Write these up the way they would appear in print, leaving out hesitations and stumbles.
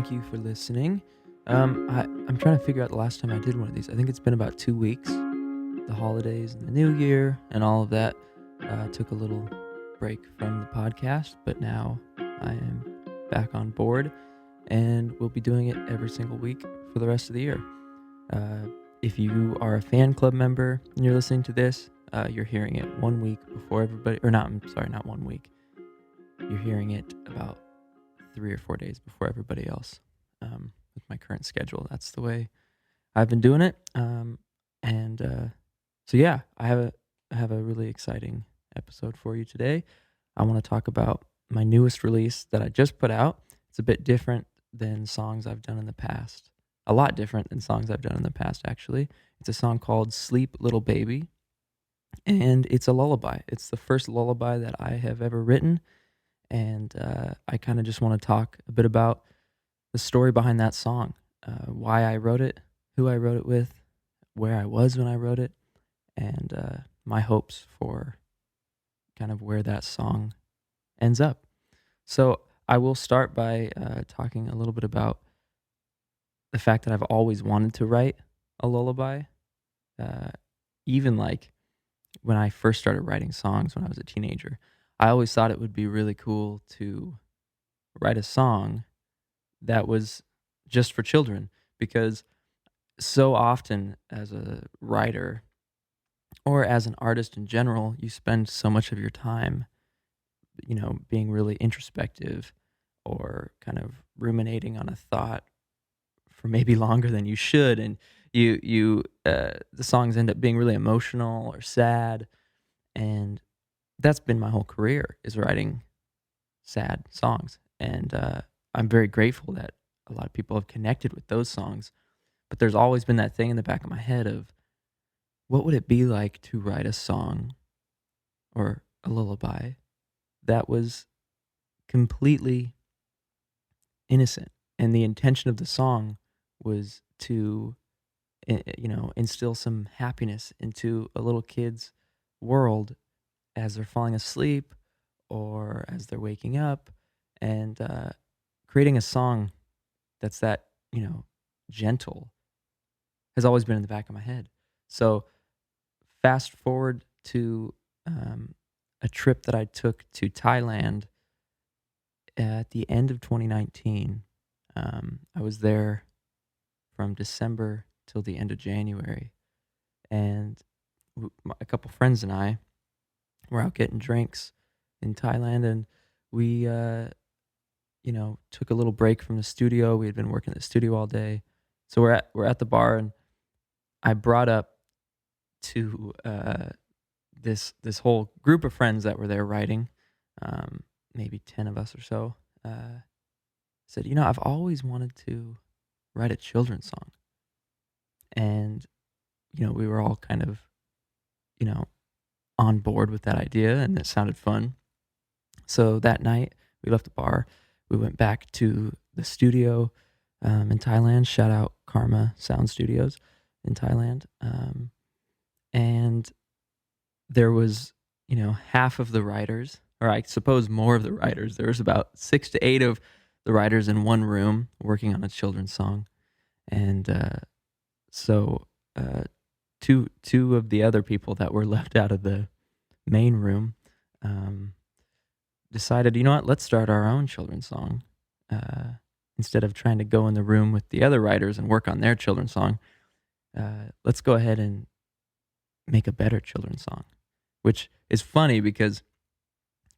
Thank you for listening. I'm trying to figure out the last time I did one of these. I think it's been about 2 weeks. The holidays and the new year and all of that took a little break from the podcast, but now I am back on board and we'll be doing it every single week for the rest of the year. If you are a fan club member and you're listening to this, you're hearing it 1 week before everybody, or not, I'm sorry, not 1 week. You're hearing it about 3 or 4 days before everybody else. With my current schedule, that's the way I've been doing it. So yeah, I have a really exciting episode for you today. I want to talk about my newest release that I just put out. It's a bit different than songs I've done in the past. A lot different than songs I've done in the past, actually. It's a song called Sleep Little Baby, and it's a lullaby. It's the first lullaby that I have ever written, and I kind of just want to talk a bit about the story behind that song, why I wrote it, who I wrote it with, where I was when I wrote it, and my hopes for kind of where that song ends up. So I will start by talking a little bit about the fact that I've always wanted to write a lullaby. Even like when I first started writing songs when I was a teenager, I always thought it would be really cool to write a song that was just for children, because so often as a writer or as an artist in general, you spend so much of your time, being really introspective or kind of ruminating on a thought for maybe longer than you should, and the songs end up being really emotional or sad, and that's been my whole career, is writing sad songs, and I'm very grateful that a lot of people have connected with those songs, but there's always been that thing in the back of my head of, what would it be like to write a song or a lullaby that was completely innocent, and the intention of the song was to, instill some happiness into a little kid's world as they're falling asleep or as they're waking up, and creating a song that's that, gentle has always been in the back of my head. So fast forward to a trip that I took to Thailand at the end of 2019. I was there from December till the end of January, and a couple friends and I were out getting drinks in Thailand, and we took a little break from the studio. We had been working at the studio all day. So we're at the bar, and I brought up to this whole group of friends that were there writing, maybe 10 of us or so, said, I've always wanted to write a children's song. And, we were all kind of, on board with that idea, and it sounded fun. So that night we left the bar. We went back to the studio in Thailand. Shout out Karma Sound Studios in Thailand. And there was, half of the writers, or I suppose more of the writers. There was about 6 to 8 of the writers in one room working on a children's song. And so two of the other people that were left out of the main room decided, let's start our own children's song. Instead of trying to go in the room with the other writers and work on their children's song, let's go ahead and make a better children's song. Which is funny because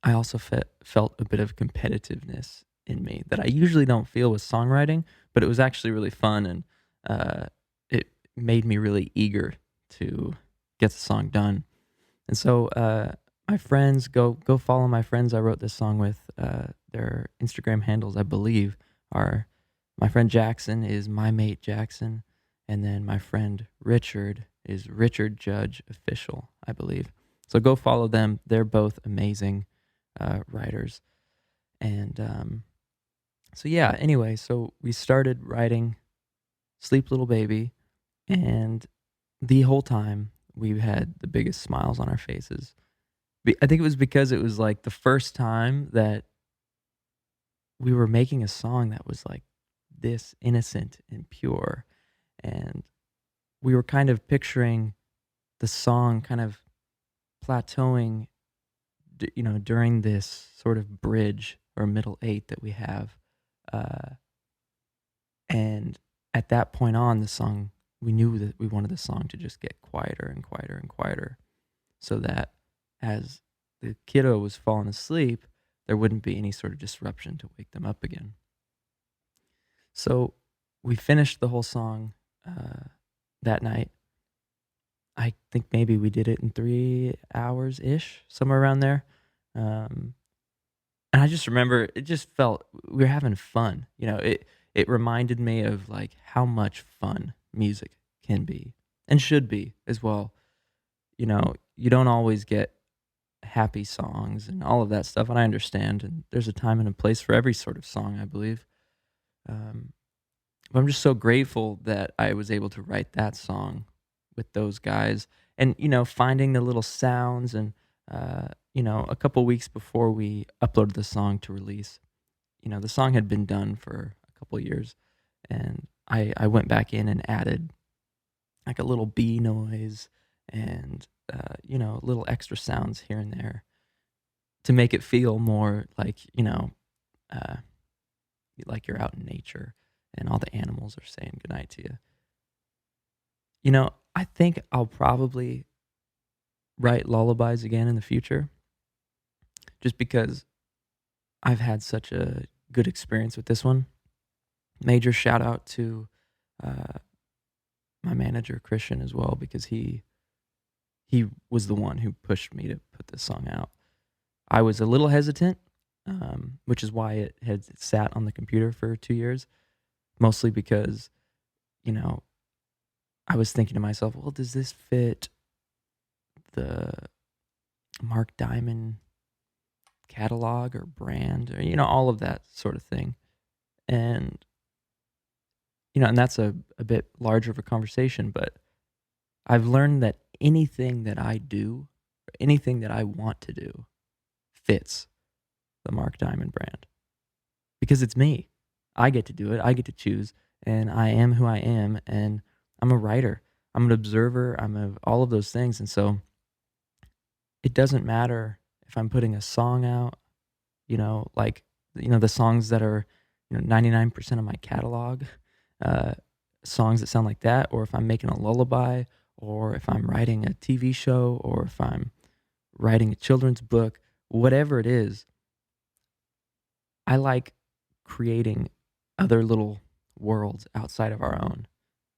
I also felt a bit of competitiveness in me that I usually don't feel with songwriting, but it was actually really fun, and it made me really eager to get the song done. And so my friends, go follow my friends I wrote this song with. Their Instagram handles, I believe, are, my friend Jackson is My Mate Jackson, and then my friend Richard is Richard Judge Official, I believe. So go follow them. They're both amazing writers. And so yeah, anyway, so we started writing Sleep Little Baby, and the whole time we had the biggest smiles on our faces. I think it was because it was like the first time that we were making a song that was like this innocent and pure. And we were kind of picturing the song kind of plateauing, during this sort of bridge or middle eight that we have. Uh, and at that point on, the song, we knew that we wanted the song to just get quieter and quieter and quieter, so that as the kiddo was falling asleep, there wouldn't be any sort of disruption to wake them up again. So we finished the whole song that night. I think maybe we did it in 3 hours ish, somewhere around there. Um, and I just remember it just felt we were having fun. It reminded me of like how much fun music can be and should be as well. You don't always get happy songs and all of that stuff, and I understand. And there's a time and a place for every sort of song, I believe. Um, but I'm just so grateful that I was able to write that song with those guys, and finding the little sounds. And a couple weeks before we uploaded the song to release, the song had been done for a couple years, and I went back in and added like a little bee noise and little extra sounds here and there to make it feel more like uh, like you're out in nature and all the animals are saying goodnight to you. I think I'll probably write lullabies again in the future, just because I've had such a good experience with this one. Major shout out to my manager Christian as well, because he was the one who pushed me to put this song out. I was a little hesitant, which is why it had sat on the computer for 2 years, mostly because I was thinking to myself, well, does this fit the Mark Diamond catalog or brand, or all of that sort of thing. And and that's a bit larger of a conversation, but I've learned that anything that I do, or anything that I want to do, fits the Mark Diamond brand, because it's me. I get to do it. I get to choose, and I am who I am, and I'm a writer. I'm an observer. all of those things, and so it doesn't matter if I'm putting a song out, the songs that are 99% of my catalog, uh, songs that sound like that, or if I'm making a lullaby, or if I'm writing a TV show, or if I'm writing a children's book, whatever it is. I like creating other little worlds outside of our own,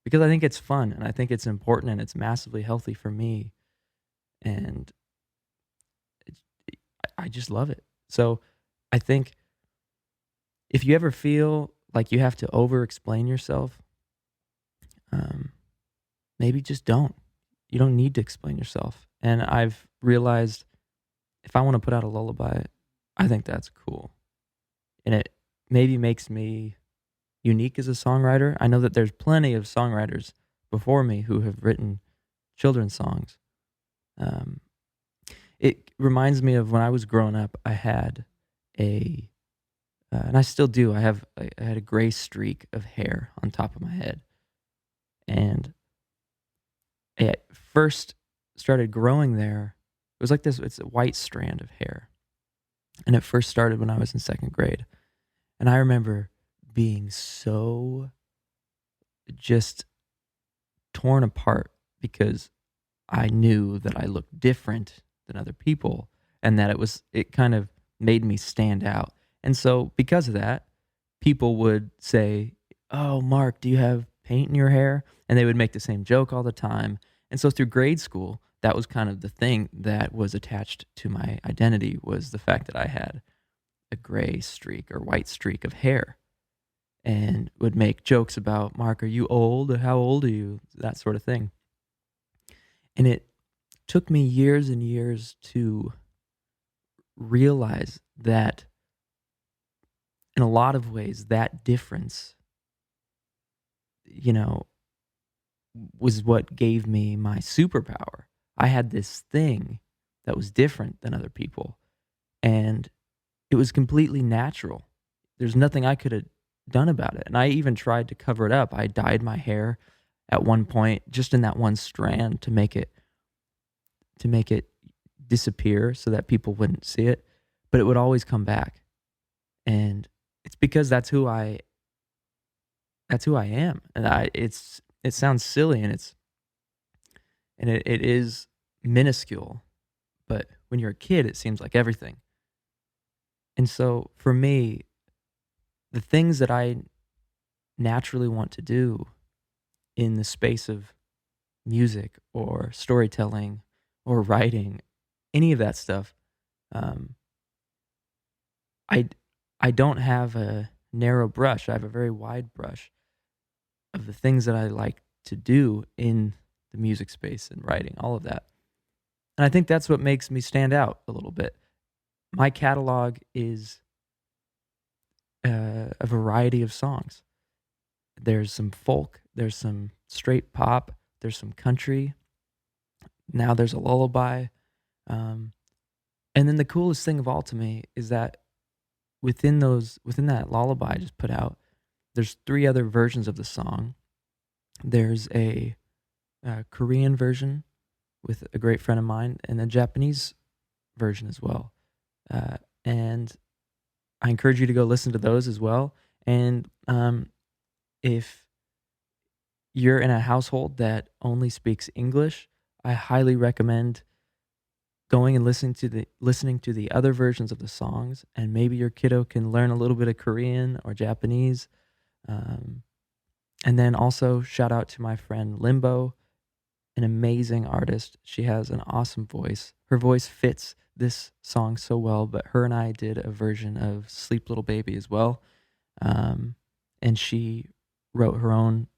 because I think it's fun, and I think it's important, and it's massively healthy for me, and I just love it. So I think if you ever feel like you have to over explain yourself, maybe just don't. You don't need to explain yourself. And I've realized if I want to put out a lullaby, I think that's cool. And it maybe makes me unique as a songwriter. I know that there's plenty of songwriters before me who have written children's songs. It reminds me of when I was growing up, I had and I still do, I had a gray streak of hair on top of my head. And it first started growing there. It was like this, it's a white strand of hair. And it first started when I was in second grade. And I remember being so just torn apart, because I knew that I looked different than other people, and that it kind of made me stand out. And so because of that, people would say, "Oh, Mark, do you have paint in your hair?" And they would make the same joke all the time. And so through grade school, that was kind of the thing that was attached to my identity, was the fact that I had a gray streak or white streak of hair, and would make jokes about, "Mark, are you old? How old are you?" That sort of thing. And it took me years and years to realize that in a lot of ways, that difference, you know, was what gave me my superpower. I had this thing that was different than other people, and it was completely natural. There's nothing I could have done about it. And I even tried to cover it up. I dyed my hair at one point just in that one strand to make it disappear so that people wouldn't see it, but it would always come back. And it's because that's who I am. And it sounds silly, and it is minuscule, but when you're a kid it seems like everything. And so for me, the things that I naturally want to do in the space of music or storytelling or writing, any of that stuff, um, I I don't have a narrow brush. I have a very wide brush of the things that I like to do in the music space and writing, all of that. And I think that's what makes me stand out a little bit. My catalog is a variety of songs. There's some folk, there's some straight pop, there's some country. Now there's a lullaby. Um, and then the coolest thing of all to me is that within that lullaby I just put out, there's three other versions of the song. There's a Korean version with a great friend of mine, and a Japanese version as well. And I encourage you to go listen to those as well. And if you're in a household that only speaks English, I highly recommend going and listening to the other versions of the songs, and maybe your kiddo can learn a little bit of Korean or Japanese. Um, and then also shout out to my friend Limbo, an amazing artist. She has an awesome voice. Her voice fits this song so well, but her and I did a version of Sleep Little Baby as well. Um, and she wrote her own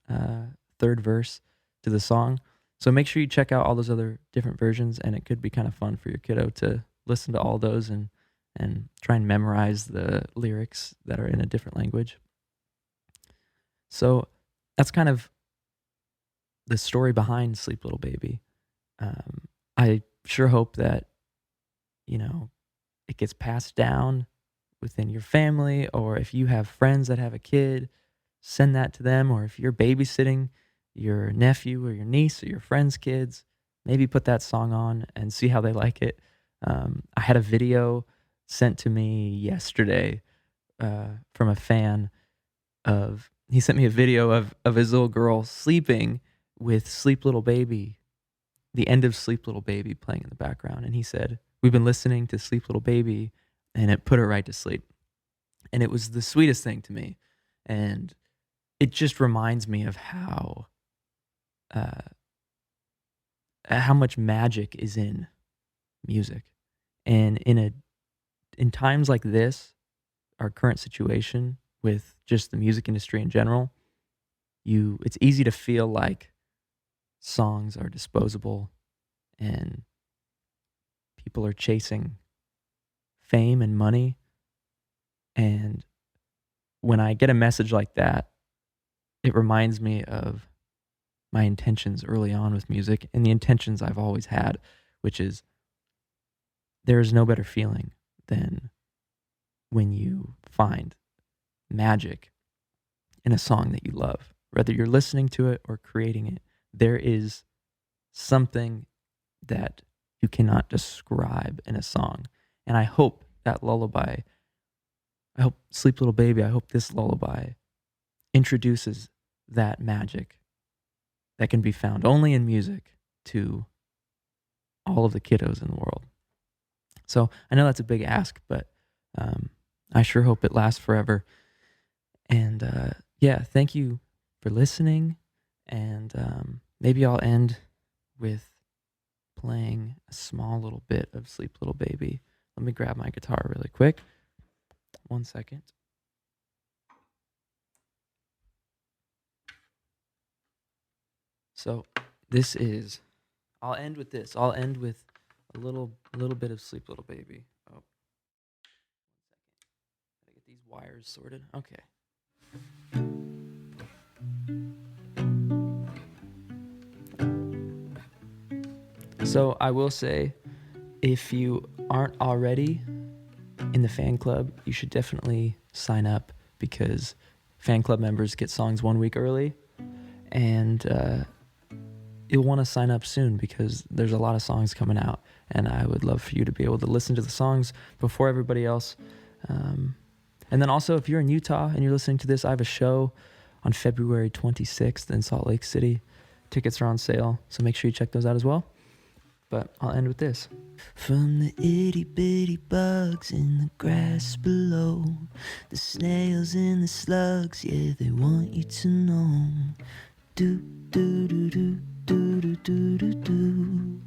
third verse to the song. So make sure you check out all those other different versions, and it could be kind of fun for your kiddo to listen to all those and try and memorize the lyrics that are in a different language. So that's kind of the story behind Sleep Little Baby. I sure hope that, it gets passed down within your family, or if you have friends that have a kid, send that to them. Or if you're babysitting your nephew or your niece or your friend's kids, maybe put that song on and see how they like it. I had a video sent to me yesterday from a fan he sent me a video of his little girl sleeping with Sleep Little Baby, the end of Sleep Little Baby playing in the background. And he said, "We've been listening to Sleep Little Baby, and it put her right to sleep." And it was the sweetest thing to me. And it just reminds me of uh, how much magic is in music. And in times like this, our current situation with just the music industry in general, it's easy to feel like songs are disposable and people are chasing fame and money. And when I get a message like that, it reminds me of my intentions early on with music, and the intentions I've always had, which is there is no better feeling than when you find magic in a song that you love. Whether you're listening to it or creating it, there is something that you cannot describe in a song. And I hope that lullaby, I hope Sleep Little Baby, I hope this lullaby introduces that magic that can be found only in music to all of the kiddos in the world. So I know that's a big ask, but I sure hope it lasts forever. And yeah, thank you for listening. And maybe I'll end with playing a small little bit of Sleep Little Baby. Let me grab my guitar really quick. 1 second. So I'll end with this. I'll end with a little bit of Sleep Little Baby. Oh, 1 second. Gotta get these wires sorted. Okay. So I will say, if you aren't already in the fan club, you should definitely sign up, because fan club members get songs 1 week early, and you'll want to sign up soon because there's a lot of songs coming out, and I would love for you to be able to listen to the songs before everybody else. And then also, if you're in Utah and you're listening to this, I have a show on February 26th in Salt Lake City. Tickets are on sale, so make sure you check those out as well. But I'll end with this. From the itty-bitty bugs in the grass below, the snails and the slugs, yeah, they want you to know. Do-do-do-do-do-do-do-do.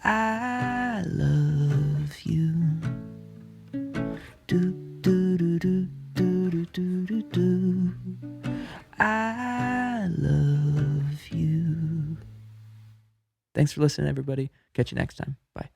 I love you. Do-do-do-do-do-do-do. I love you. Thanks for listening, everybody. Catch you next time. Bye.